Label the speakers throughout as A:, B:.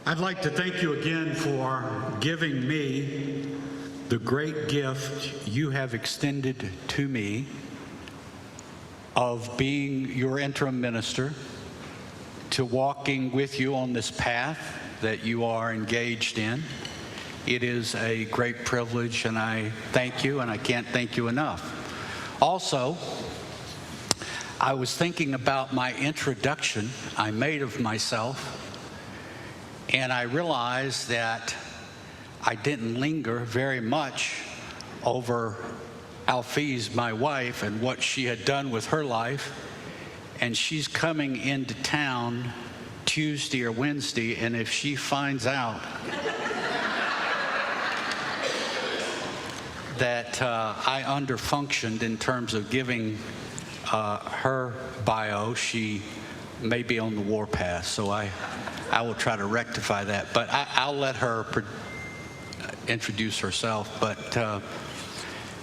A: I'd like to thank you again for giving me the great gift you have extended to me of being your interim minister, to walking with you on this path that you are engaged in. It is a great privilege, and I thank you, and I can't thank you enough. Also, I was thinking about my introduction I made of myself, and I realized that I didn't linger very much over Alphys, my wife, and what she had done with her life. And she's coming into town Tuesday or Wednesday, and if she finds out that I underfunctioned in terms of giving her bio, she may be on the warpath. So I will try to rectify that. But I'll let her introduce herself. But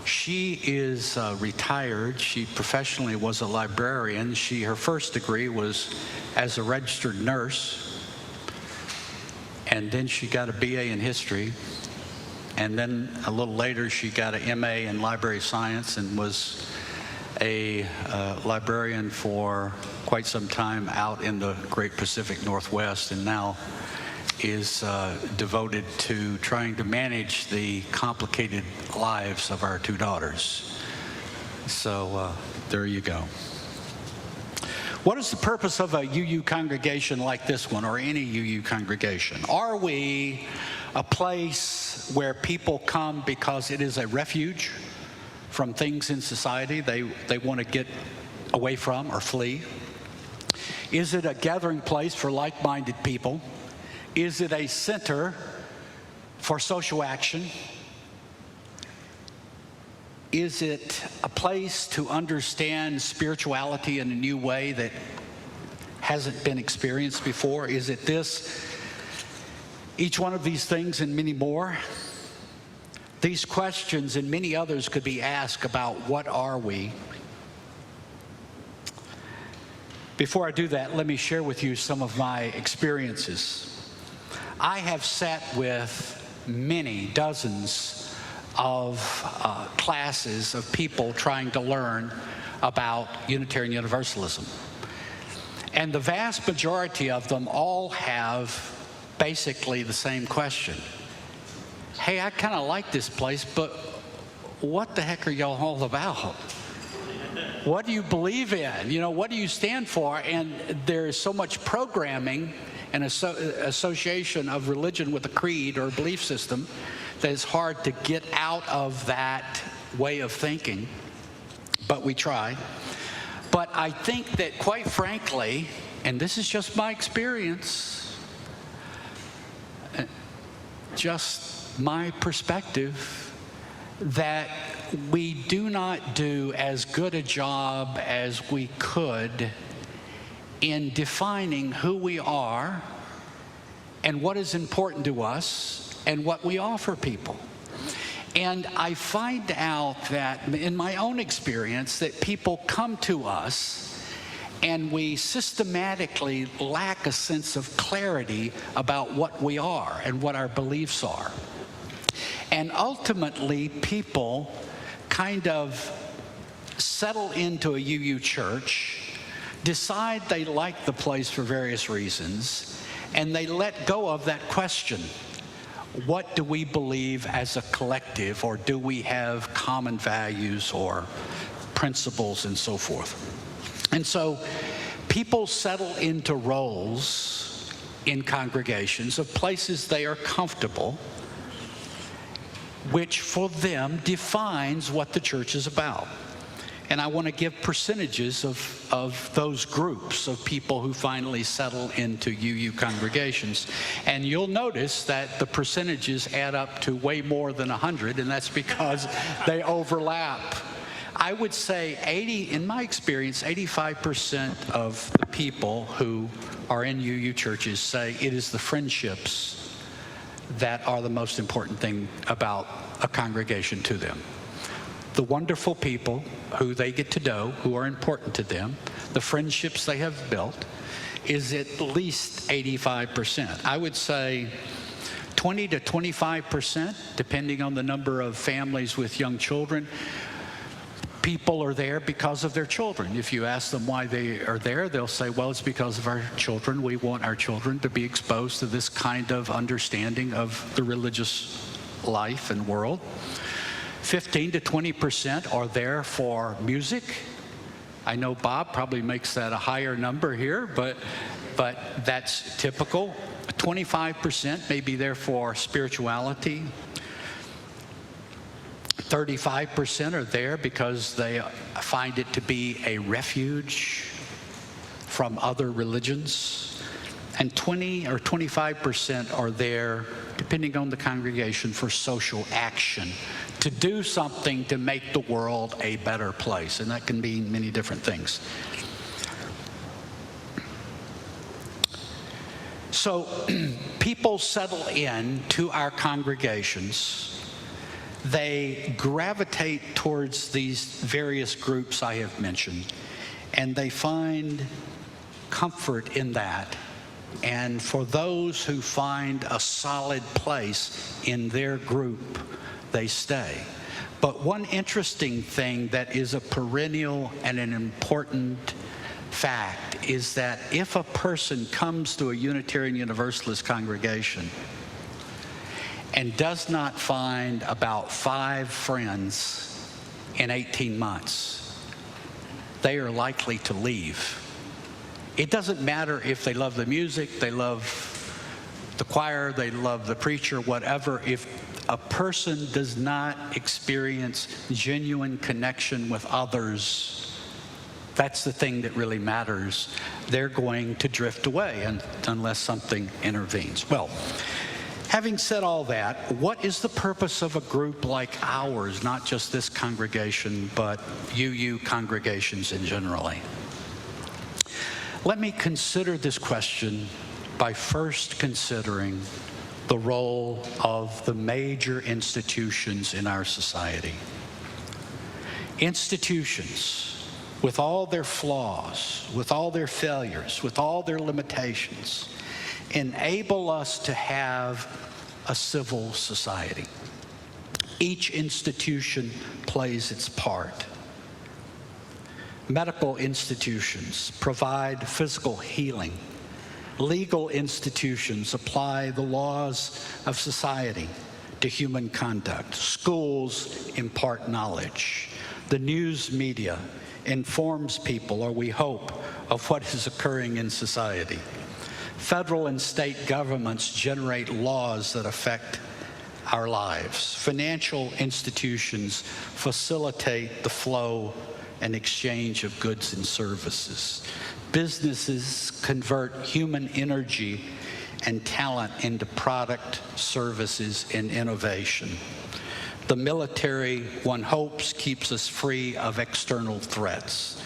A: she is retired. She professionally was a librarian. Her first degree was as a registered nurse. And then she got a BA in history. And then a little later, she got an MA in library science and was a librarian for quite some time out in the great Pacific Northwest, and now is devoted to trying to manage the complicated lives of our two daughters. So there you go. What is the purpose of a UU congregation like this one, or any UU congregation? Are we a place where people come because it is a refuge from things in society they want to get away from or flee? Is it a gathering place for like-minded people? Is it a center for social action? Is it a place to understand spirituality in a new way that hasn't been experienced before? Is it this? Each one of these things and many more? These questions and many others could be asked about what are we. Before I do that, let me share with you some of my experiences. I have sat with many dozens of classes of people trying to learn about Unitarian Universalism. And the vast majority of them all have basically the same question. Hey, I kind of like this place, but what the heck are y'all all about? What do you believe in? You know, what do you stand for? And there is so much programming and association of religion with a creed or a belief system that it's hard to get out of that way of thinking, but we try. But I think that, quite frankly, and this is just my experience, just my perspective, that we do not do as good a job as we could in defining who we are and what is important to us and what we offer people. And I find out that in my own experience that people come to us and we systematically lack a sense of clarity about what we are and what our beliefs are. And ultimately, people kind of settle into a UU church, decide they like the place for various reasons, and they let go of that question. What do we believe as a collective, or do we have common values or principles and so forth? And so people settle into roles in congregations of places they are comfortable, which for them defines what the church is about. And I want to give percentages of those groups of people who finally settle into UU congregations. And you'll notice that the percentages add up to way more than 100, and that's because they overlap. I would say in my experience, 85% of the people who are in UU churches say it is the friendships that are the most important thing about a congregation to them. The wonderful people who they get to know, who are important to them, the friendships they have built, is at least 85%. I would say 20 to 25%, depending on the number of families with young children. People are there because of their children. If you ask them why they are there, they'll say, well, it's because of our children. We want our children to be exposed to this kind of understanding of the religious life and world. 15 to 20% are there for music. I know Bob probably makes that a higher number here, but that's typical. 25% may be there for spirituality. 35% are there because they find it to be a refuge from other religions. And 20 or 25% are there, depending on the congregation, for social action, to do something to make the world a better place. And that can mean many different things. So people settle in to our congregations. They gravitate towards these various groups I have mentioned, and they find comfort in that. And for those who find a solid place in their group, they stay. But one interesting thing that is a perennial and an important fact is that if a person comes to a Unitarian Universalist congregation and does not find about 5 friends in 18 months, they are likely to leave. It doesn't matter if they love the music, they love the choir, they love the preacher, whatever. If a person does not experience genuine connection with others, that's the thing that really matters. They're going to drift away unless something intervenes. Well, having said all that, what is the purpose of a group like ours, not just this congregation, but UU congregations in general? Let me consider this question by first considering the role of the major institutions in our society. Institutions, with all their flaws, with all their failures, with all their limitations, enable us to have a civil society. Each institution plays its part. Medical institutions provide physical healing. Legal institutions apply the laws of society to human conduct. Schools impart knowledge. The news media informs people, or we hope, of what is occurring in society. Federal and state governments generate laws that affect our lives. Financial institutions facilitate the flow and exchange of goods and services. Businesses convert human energy and talent into product, services, and innovation. The military, one hopes, keeps us free of external threats.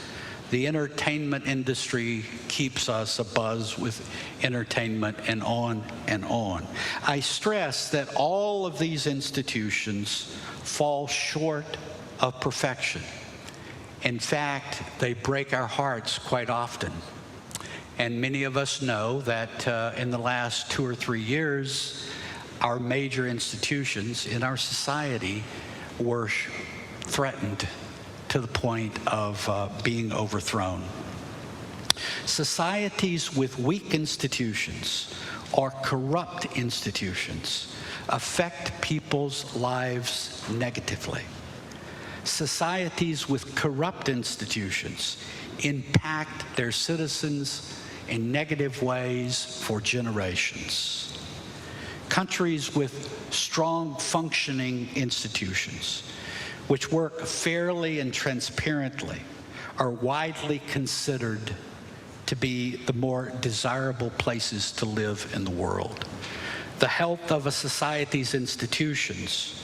A: The entertainment industry keeps us abuzz with entertainment, and on and on. I stress that all of these institutions fall short of perfection. In fact, they break our hearts quite often. And many of us know that in the last 2 or 3 years, our major institutions in our society were threatened to the point of being overthrown. Societies with weak institutions or corrupt institutions affect people's lives negatively. Societies with corrupt institutions impact their citizens in negative ways for generations. Countries with strong functioning institutions, which work fairly and transparently, are widely considered to be the more desirable places to live in the world. The health of a society's institutions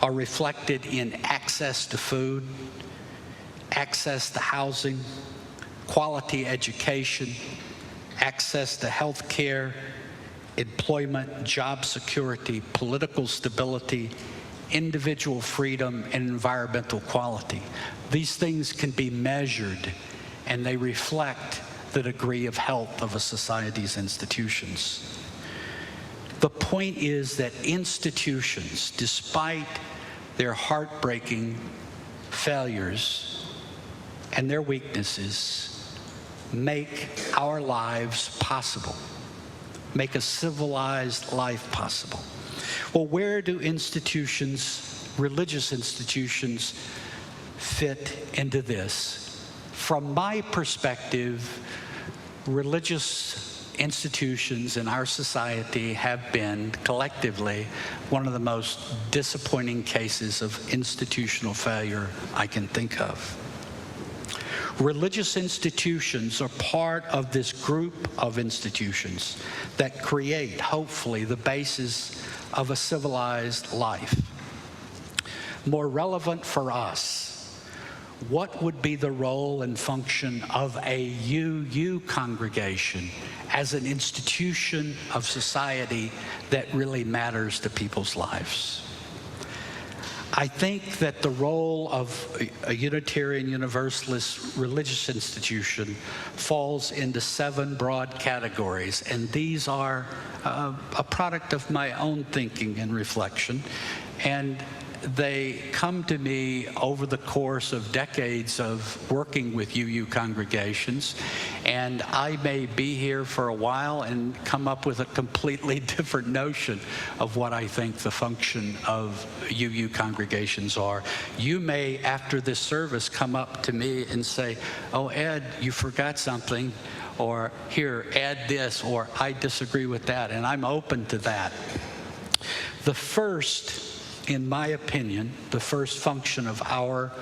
A: are reflected in access to food, access to housing, quality education, access to health care, employment, job security, political stability, individual freedom, and environmental quality. These things can be measured, and they reflect the degree of health of a society's institutions. The point is that institutions, despite their heartbreaking failures and their weaknesses, make our lives possible, make a civilized life possible. Well, where do institutions, religious institutions, fit into this? From my perspective, religious institutions in our society have been collectively one of the most disappointing cases of institutional failure I can think of. Religious institutions are part of this group of institutions that create, hopefully, the basis of a civilized life. More relevant for us, what would be the role and function of a UU congregation as an institution of society that really matters to people's lives? I think that the role of a Unitarian Universalist religious institution falls into 7 broad categories, and these are a product of my own thinking and reflection, and they come to me over the course of decades of working with UU congregations, and I may be here for a while and come up with a completely different notion of what I think the function of UU congregations are. You may, after this service, come up to me and say, "Oh, Ed, you forgot something," or "Here, add this," or "I disagree with that," and I'm open to that. The first, in my opinion, the first function of our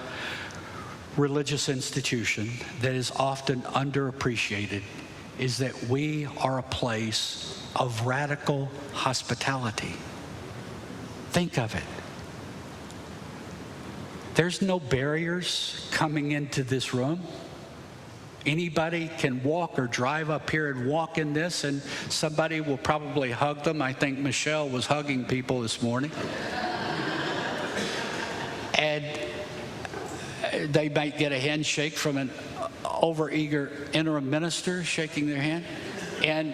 A: religious institution that is often underappreciated is that we are a place of radical hospitality. Think of it. There's no barriers coming into this room. Anybody can walk or drive up here and walk in this, and somebody will probably hug them. I think Michelle was hugging people this morning. And they might get a handshake from an overeager interim minister shaking their hand. And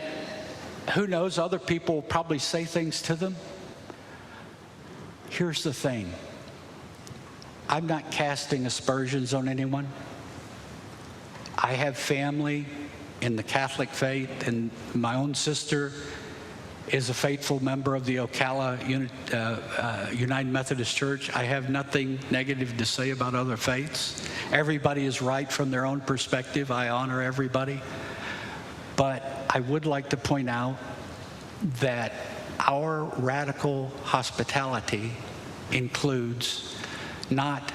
A: who knows, other people will probably say things to them. Here's the thing. I'm not casting aspersions on anyone. I have family in the Catholic faith, and my own sister is a faithful member of the Ocala United Methodist Church. I have nothing negative to say about other faiths. Everybody is right from their own perspective. I honor everybody. But I would like to point out that our radical hospitality includes not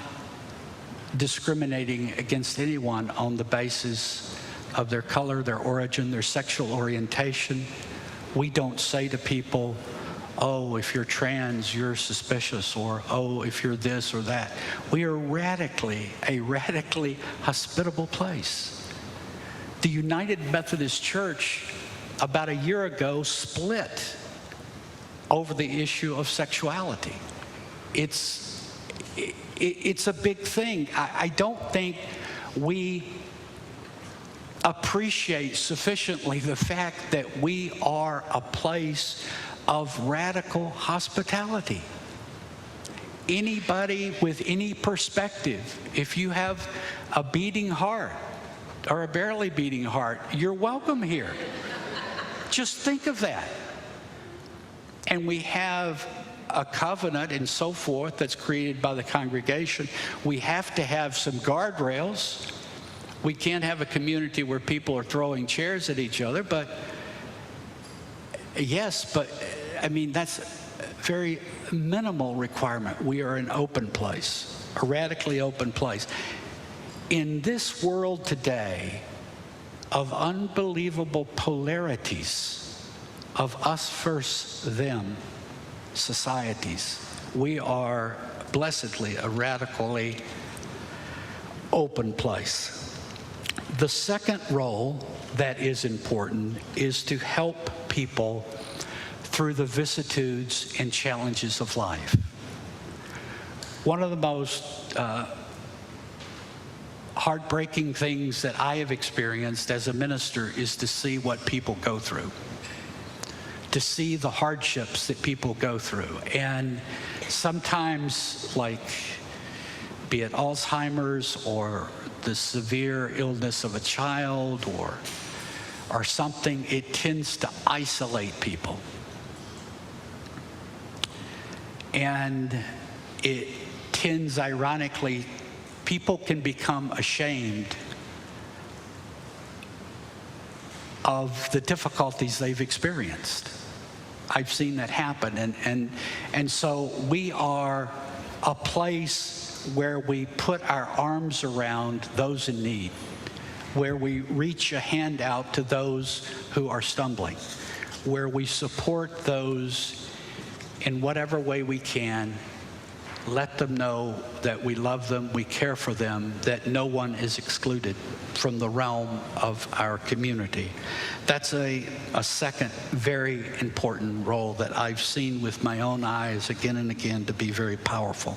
A: discriminating against anyone on the basis of their color, their origin, their sexual orientation. We don't say to people, "Oh, if you're trans, you're suspicious," or "Oh, if you're this or that." We are a radically hospitable place. The United Methodist Church, about a year ago, split over the issue of sexuality. It's a big thing. I don't think we appreciate sufficiently the fact that we are a place of radical hospitality. Anybody with any perspective, if you have a beating heart or a barely beating heart, you're welcome here. Just think of that. And we have a covenant and so forth that's created by the congregation. We have to have some guardrails. We can't have a community where people are throwing chairs at each other, but yes, but I mean, that's a very minimal requirement. We are an open place, a radically open place. In this world today of unbelievable polarities, of us versus them societies, we are blessedly a radically open place. The second role that is important is to help people through the vicissitudes and challenges of life. One of the most heartbreaking things that I have experienced as a minister is to see what people go through, to see the hardships that people go through. And sometimes, like, be it Alzheimer's or the severe illness of a child or something, it tends to isolate people. And it tends, ironically, people can become ashamed of the difficulties they've experienced. I've seen that happen. And so we are a place where we put our arms around those in need, where we reach a hand out to those who are stumbling, where we support those in whatever way we can, let them know that we love them, we care for them, that no one is excluded from the realm of our community. That's a second very important role that I've seen with my own eyes again and again to be very powerful.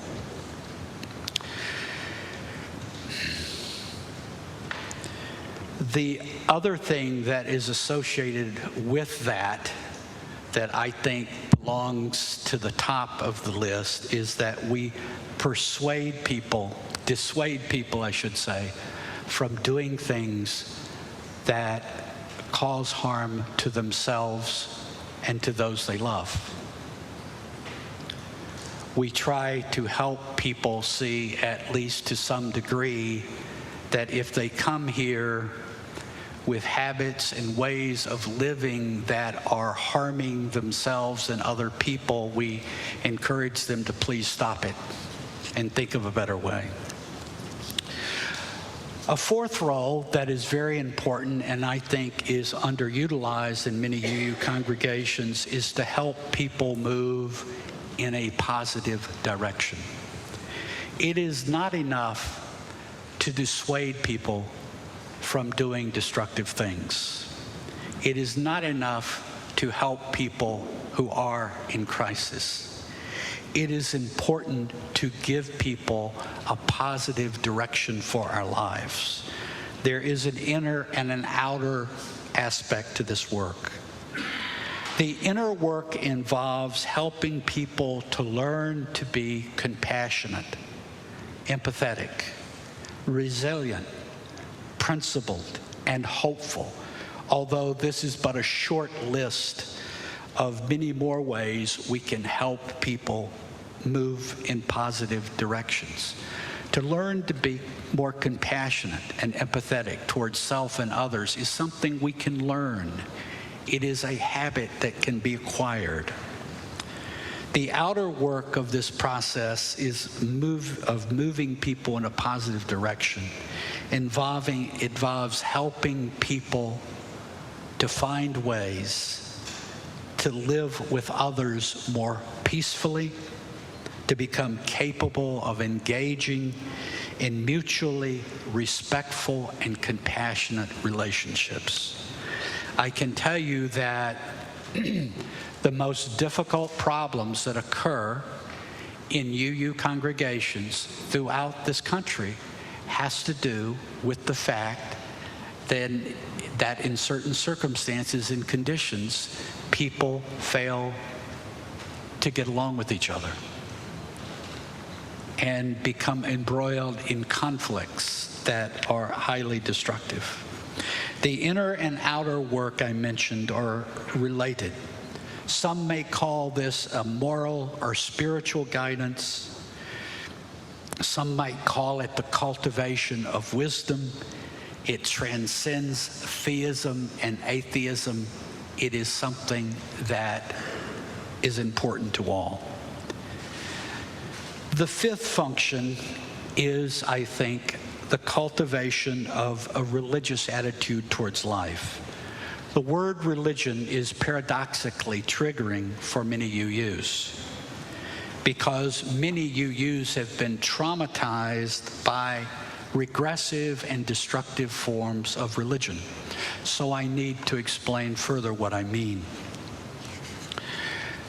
A: The other thing that is associated with that I think belongs to the top of the list is that we dissuade people, I should say, from doing things that cause harm to themselves and to those they love. We try to help people see, at least to some degree, that if they come here with habits and ways of living that are harming themselves and other people, we encourage them to please stop it and think of a better way. A fourth role that is very important and I think is underutilized in many UU congregations is to help people move in a positive direction. It is not enough to dissuade people from doing destructive things. It is not enough to help people who are in crisis. It is important to give people a positive direction for our lives. There is an inner and an outer aspect to this work. The inner work involves helping people to learn to be compassionate, empathetic, resilient, principled, and hopeful, although this is but a short list of many more ways we can help people move in positive directions. To learn to be more compassionate and empathetic towards self and others is something we can learn. It is a habit that can be acquired. The outer work of this process is moving people in a positive direction. Involves helping people to find ways to live with others more peacefully, to become capable of engaging in mutually respectful and compassionate relationships. I can tell you that the most difficult problems that occur in UU congregations throughout this country has to do with the fact that in certain circumstances and conditions, people fail to get along with each other and become embroiled in conflicts that are highly destructive. The inner and outer work I mentioned are related. Some may call this a moral or spiritual guidance. Some might call it the cultivation of wisdom. It transcends theism and atheism. It is something that is important to all. The fifth function is, I think, the cultivation of a religious attitude towards life. The word religion is paradoxically triggering for many UUs, because many UUs have been traumatized by regressive and destructive forms of religion. So I need to explain further what I mean.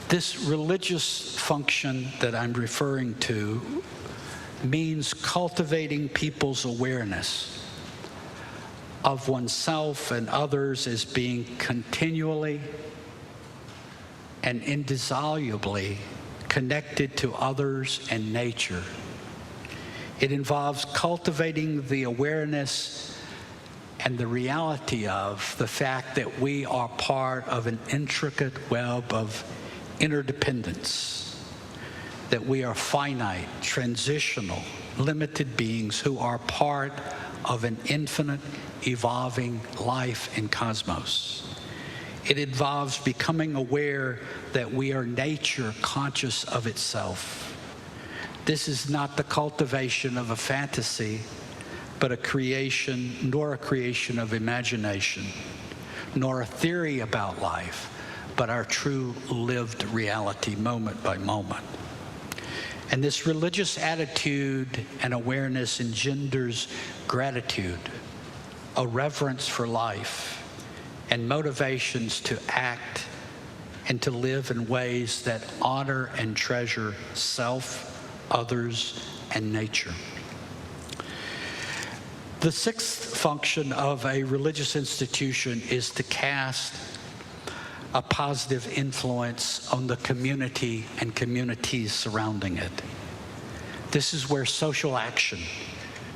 A: This religious function that I'm referring to means cultivating people's awareness of oneself and others as being continually and indissolubly connected to others and nature. It involves cultivating the awareness and the reality of the fact that we are part of an intricate web of interdependence, that we are finite, transitional, limited beings who are part of an infinite, evolving life and cosmos. It involves becoming aware that we are nature conscious of itself. This is not the cultivation of a fantasy, but a creation, nor a creation of imagination, nor a theory about life, but our true lived reality moment by moment. And this religious attitude and awareness engenders gratitude, a reverence for life, and motivations to act and to live in ways that honor and treasure self, others, and nature. The sixth function of a religious institution is to cast a positive influence on the community and communities surrounding it. This is where social action,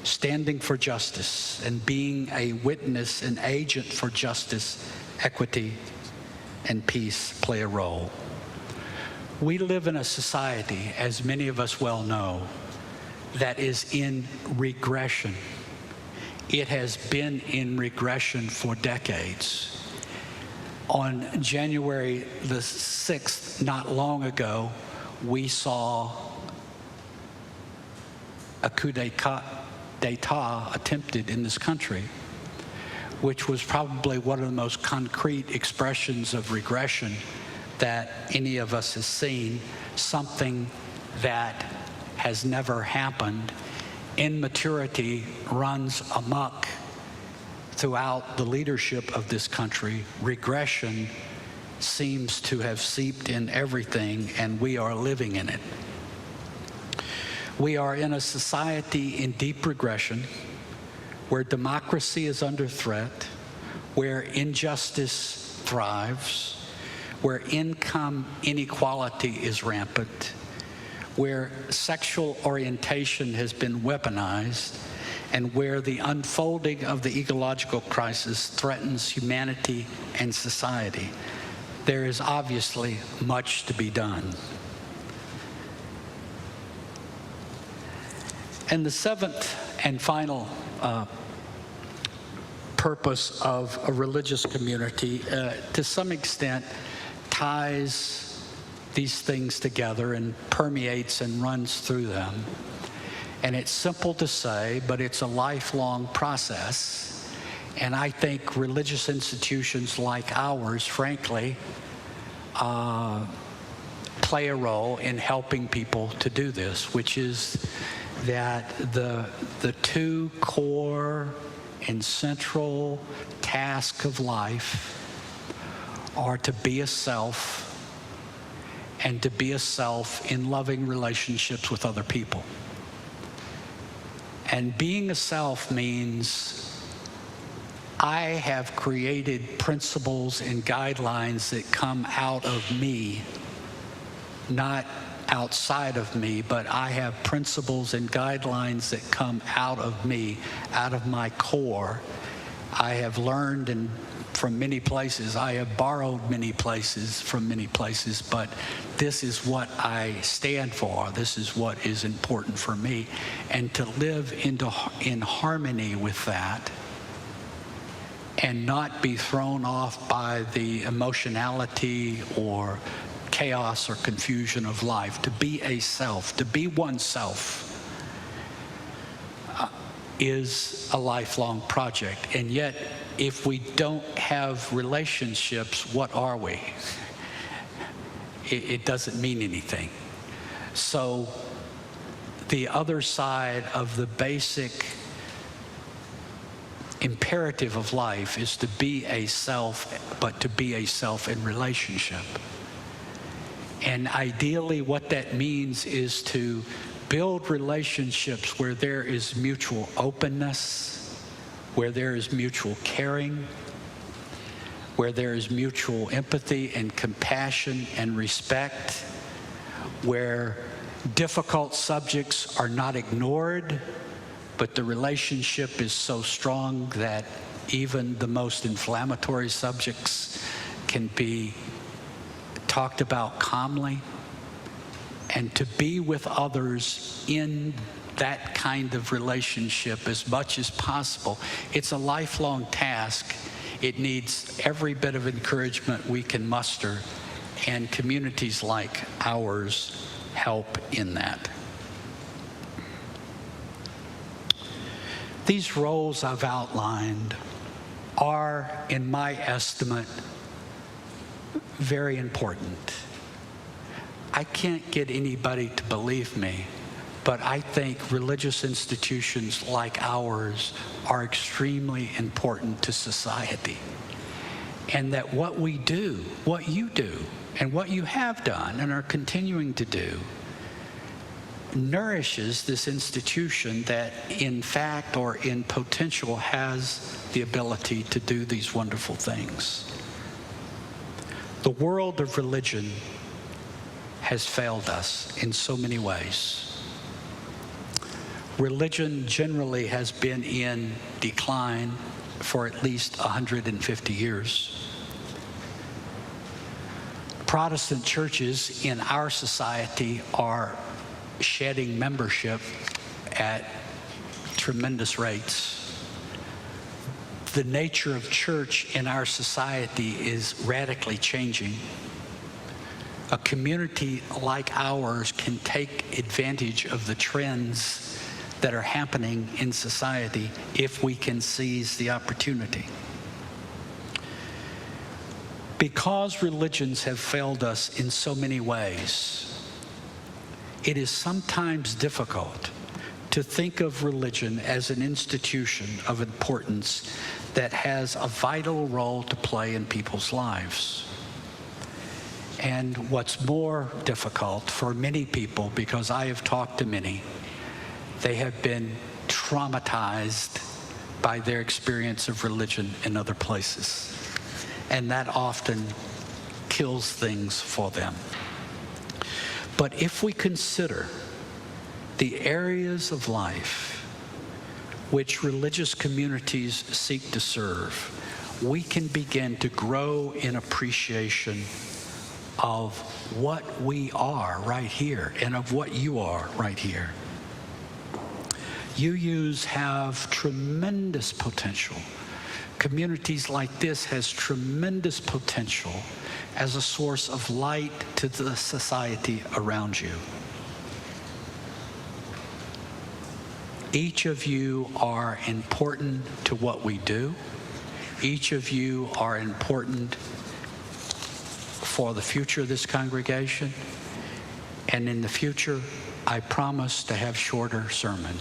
A: standing for justice, and being a witness, an agent for justice, equity, and peace play a role. We live in a society, as many of us well know, that is in regression. It has been in regression for decades. On January the 6th, not long ago, we saw a coup d'etat attempted in this country, which was probably one of the most concrete expressions of regression that any of us has seen, something that has never happened. Immaturity runs amok throughout the leadership of this country. Regression seems to have seeped in everything, and we are living in it. We are in a society in deep regression, where democracy is under threat, where injustice thrives, where income inequality is rampant, where sexual orientation has been weaponized, and where the unfolding of the ecological crisis threatens humanity and society. There is obviously much to be done. And the seventh and final purpose of a religious community, to some extent, ties these things together and permeates and runs through them. And it's simple to say, but it's a lifelong process. And I think religious institutions like ours, frankly, play a role in helping people to do this, which is that the two core and central tasks of life are to be a self and to be a self in loving relationships with other people. And being a self means I have created principles and guidelines that come out of me, not outside of me, but I have principles and guidelines that come out of me, out of my core. I have learned from many places. I have borrowed many places from many places, but this is what I stand for. This is what is important for me. And to live in harmony with that and not be thrown off by the emotionality or chaos or confusion of life, to be a self, to be oneself, is a lifelong project. And yet, if we don't have relationships, what are we? It doesn't mean anything. So the other side of the basic imperative of life is to be a self, but to be a self in relationship. And ideally, what that means is to build relationships where there is mutual openness, where there is mutual caring, where there is mutual empathy and compassion and respect, where difficult subjects are not ignored, but the relationship is so strong that even the most inflammatory subjects can be talked about calmly. And to be with others in that kind of relationship as much as possible, it's a lifelong task. It needs every bit of encouragement we can muster, and communities like ours help in that. These roles I've outlined are, in my estimate, very important. I can't get anybody to believe me, but I think religious institutions like ours are extremely important to society. And that what we do, what you do, and what you have done and are continuing to do nourishes this institution that in fact or in potential has the ability to do these wonderful things. The world of religion has failed us in so many ways. Religion generally has been in decline for at least 150 years. Protestant churches in our society are shedding membership at tremendous rates. The nature of church in our society is radically changing. A community like ours can take advantage of the trends that are happening in society if we can seize the opportunity. Because religions have failed us in so many ways, it is sometimes difficult to think of religion as an institution of importance that has a vital role to play in people's lives. And what's more difficult for many people, because I have talked to many, they have been traumatized by their experience of religion in other places. And that often kills things for them. But if we consider the areas of life which religious communities seek to serve, we can begin to grow in appreciation of what we are right here and of what you are right here. UUs have tremendous potential. Communities like this has tremendous potential as a source of light to the society around you. Each of you are important to what we do. Each of you are important for the future of this congregation. And in the future, I promise to have shorter sermons.